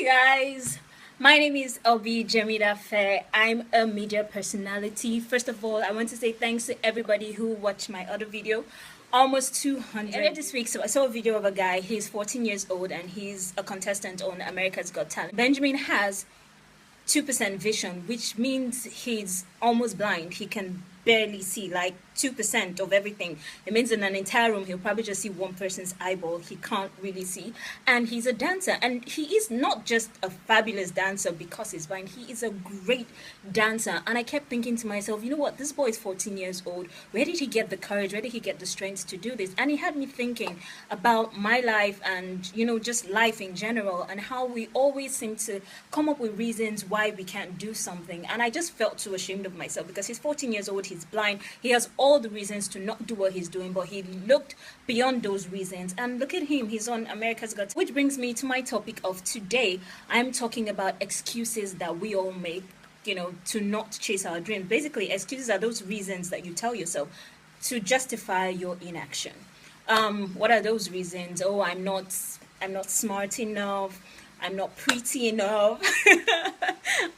Guys, my name is Obi Jamida Fair. I'm a media personality. First of all, I want to say thanks to everybody who watched my other video. Almost 200. Earlier this week, so I saw a video of a guy. He's 14 years old and he's a contestant on America's Got Talent. Benjamin has 2% vision, which means he's almost blind. He can barely see like 2% of everything. It means in an entire room he'll probably just see one person's eyeball. He can't really see. And he's a dancer, and he is not just a fabulous dancer because he's blind. He is a great dancer. And I kept thinking to myself, you know what, this boy is 14 years old. Where did he get the courage? Where did he get the strength to do this? And he had me thinking about my life and, you know, just life in general, and how we always seem to come up with reasons why we can't do something. And I just felt so ashamed of myself because he's 14 years old, he's blind, he has all the reasons to not do what he's doing, but he looked beyond those reasons. And look at him, he's on America's Got Talent. Which brings me to my topic of today. I'm talking about excuses that we all make, you know, to not chase our dreams. Basically, excuses are those reasons that you tell yourself to justify your inaction. What are those reasons? Oh, I'm not smart enough, I'm not pretty enough,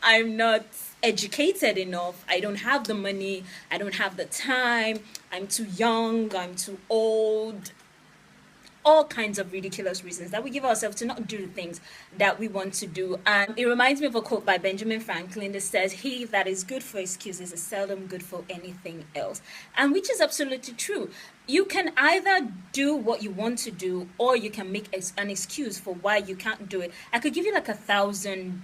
I'm not educated enough, I don't have the money, I don't have the time, I'm too young, I'm too old. All kinds of ridiculous reasons that we give ourselves to not do the things that we want to do. And it reminds me of a quote by Benjamin Franklin that says, "He that is good for excuses is seldom good for anything else." And which is absolutely true. You can either do what you want to do, or you can make an excuse for why you can't do it. I could give you like a thousand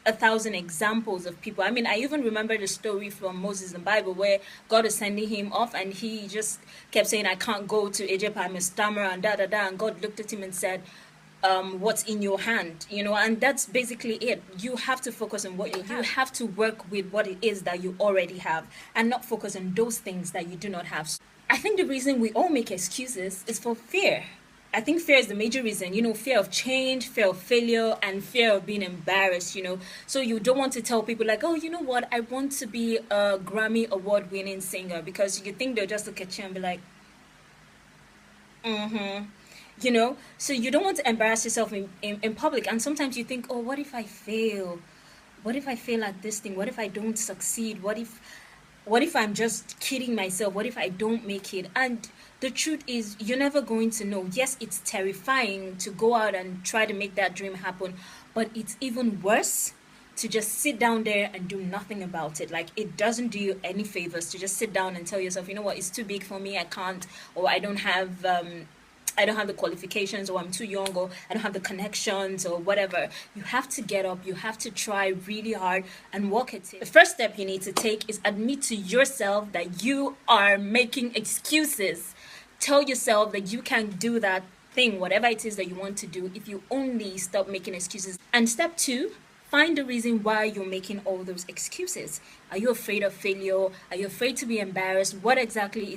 examples of people. I mean, I even remember the story from Moses in the Bible where God is sending him off and he just kept saying, I can't go to Egypt, I'm a stammerer, and da da da. And God looked at him and said, what's in your hand, you know? And that's basically it. You have to focus on what you have. You have to work with what it is that you already have and not focus on those things that you do not have. I think the reason we all make excuses is for fear. I think fear is the major reason, you know, fear of change, fear of failure, and fear of being embarrassed, you know. So you don't want to tell people like, oh, you know what, I want to be a Grammy award winning singer, because you think they'll just look at you and be like, you know. So you don't want to embarrass yourself in public. And sometimes you think, oh, what if I fail? What if I fail at this thing? What if I don't succeed? What if I'm just kidding myself? What if I don't make it? And the truth is, you're never going to know. Yes, it's terrifying to go out and try to make that dream happen, but it's even worse to just sit down there and do nothing about it. Like, it doesn't do you any favors to just sit down and tell yourself, you know what, it's too big for me, I can't, or I don't have the qualifications, or I'm too young, or I don't have the connections, or whatever. You have to get up, you have to try really hard and work at it. The first step you need to take is admit to yourself that you are making excuses. Tell yourself that you can do that thing, whatever it is that you want to do, if you only stop making excuses. And step two, find the reason why you're making all those excuses. Are you afraid of failure? Are you afraid to be embarrassed? What exactly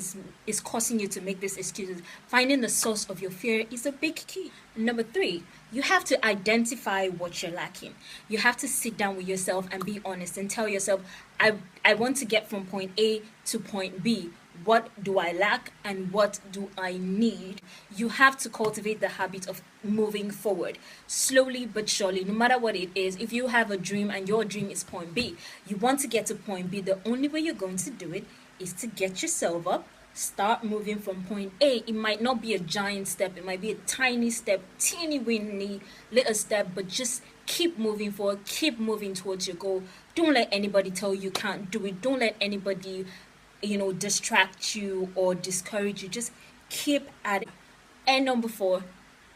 is causing you to make these excuses? Finding the source of your fear is a big key. Number three, you have to identify what you're lacking. You have to sit down with yourself and be honest and tell yourself, I want to get from point A to point B. What do I lack and what do I need? You have to cultivate the habit of moving forward slowly but surely, no matter what it is. If you have a dream and your dream is point B, you want to get to point B, the only way you're going to do it is to get yourself up, start moving from point A. It might not be a giant step, it might be a tiny step, teeny weeny little step, but just keep moving forward, keep moving towards your goal. Don't let anybody tell you can't do it. Don't let anybody, you know, distract you or discourage you. Just keep at it. And number four,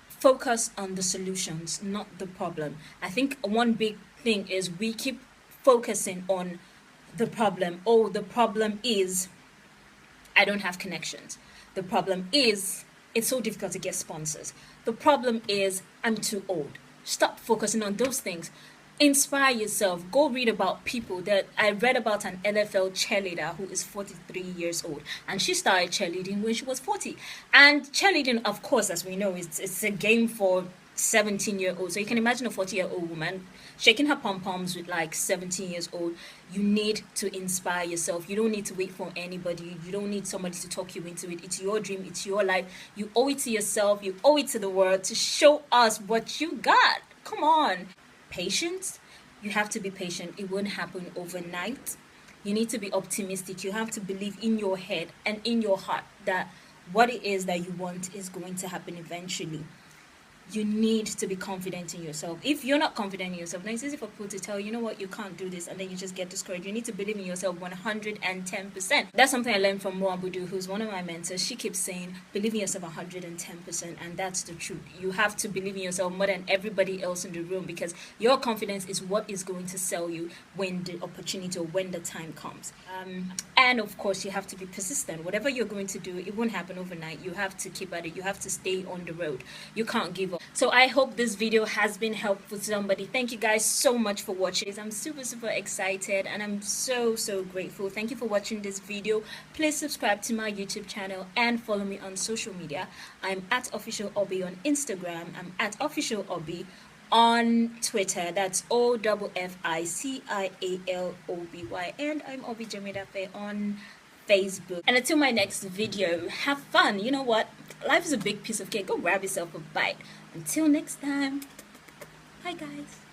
focus on the solutions, not the problem. I think one big thing is we keep focusing on the problem. Oh, the problem is I don't have connections. The problem is it's so difficult to get sponsors. The problem is I'm too old. Stop focusing on those things. Inspire yourself. Go read about people. That I read about an NFL cheerleader who is 43 years old, and she started cheerleading when she was 40. And cheerleading, of course, as we know, it's a game for 17-year-olds. So you can imagine a 40-year-old woman shaking her pom-poms with like 17 years old. You need to inspire yourself. You don't need to wait for anybody. You don't need somebody to talk you into it. It's your dream. It's your life. You owe it to yourself. You owe it to the world to show us what you got. Come on. patience. You have to be patient. It won't happen overnight. You need to be optimistic. You have to believe in your head and in your heart that what it is that you want is going to happen eventually. You need to be confident in yourself. If you're not confident in yourself, now it's easy for people to tell you, you know what, you can't do this, and then you just get discouraged. You need to believe in yourself 110%. That's something I learned from Moa Budu, who's one of my mentors. She keeps saying, believe in yourself 110%, and that's the truth. You have to believe in yourself more than everybody else in the room, because your confidence is what is going to sell you when the opportunity or when the time comes. And of course, you have to be persistent. Whatever you're going to do, it won't happen overnight. You have to keep at it. You have to stay on the road. You can't give up. So I hope this video has been helpful to somebody. Thank you guys so much for watching. I'm super excited, and I'm so grateful. Thank you for watching this video. Please subscribe to my YouTube channel and follow me on social media. I'm at Official Obi on Instagram. I'm at Official Obi on Twitter. That's OFFICIALOBY, and I'm Obi Jamidafe on Facebook. And until my next video, have fun. You know what? Life is a big piece of cake. Go grab yourself a bite. Until next time, bye guys.